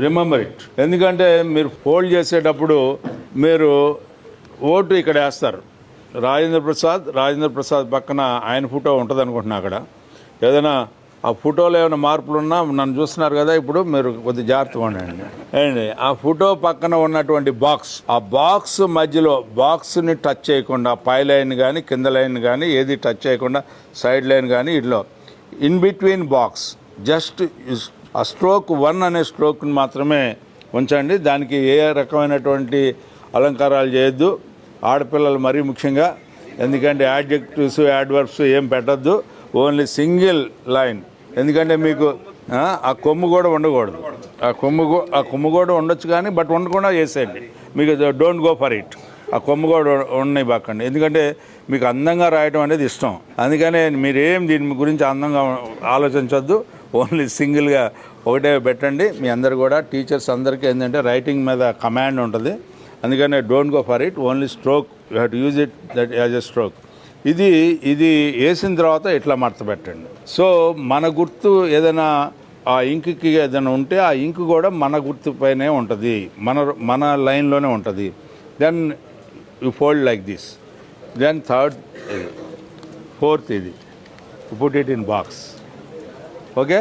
Remember it. ఎందుకంటే మీరు fold చేసేటప్పుడు మీరు ఓటు ఇక్కడ వేస్తారు. రాజేంద్ర ప్రసాద్ పక్కన ఆయన ఫోటో ఉంటుంది అనుకుంటున్నా. అక్కడ ఏదైనా ఆ ఫోటోలో ఏమైనా మార్పులు ఉన్నా నన్ను చూస్తున్నారు కదా, ఇప్పుడు మీరు కొద్దిగా జాగ్రత్తగా ఉండండి. అండి ఆ ఫోటో పక్కన ఉన్నటువంటి బాక్స్, ఆ బాక్స్ మధ్యలో బాక్స్ని టచ్ చేయకుండా పై లైన్ కానీ కింద లైన్ కానీ ఏది టచ్ చేయకుండా సైడ్ లైన్ కానీ ఇట్లా ఇన్ బిట్వీన్ బాక్స్ జస్ట్ ఆ స్ట్రోక్ 1 అనే స్ట్రోక్ని మాత్రమే ఉంచండి. దానికి ఏ రకమైనటువంటి అలంకారాలు చేయొద్దు. ఆడపిల్లలు మరీ ముఖ్యంగా, ఎందుకంటే యాడ్జెక్టివ్స్ యాడ్వర్బ్స్ ఏం పెట్టద్దు. Only single line. ఎందుకంటే మీకు ఆ కొమ్ము కూడా ఉండకూడదు. ఆ కొమ్ము కూడా ఉండొచ్చు కానీ బట్ ఉండకుండా చేసేయండి. మీకు డోంట్ గో ఫర్ ఇట్. ఆ కొమ్ము కూడా ఉన్నాయి బాకండి. ఎందుకంటే మీకు అందంగా రాయడం అనేది ఇష్టం. అందుకనే మీరేం దీని గురించి అందంగా ఆలోచించొద్దు. ఓన్లీ సింగిల్గా ఒకటే పెట్టండి. మీ అందరు కూడా టీచర్స్ అందరికీ ఏంటంటే రైటింగ్ మీద కమాండ్ ఉంటుంది. అందుకనే don't go for it, only stroke, you have to use it that as a stroke. ఇది వేసిన తర్వాత ఇట్లా మడత పెట్టండి. సో మన గుర్తు ఏదైనా ఆ ఇంకుకి ఏదైనా ఉంటే ఆ ఇంకు కూడా మన గుర్తు పైనే ఉంటుంది, మన లైన్లోనే ఉంటుంది. Then you fold like this. Then third, fourth ఇది put it in box. Okay.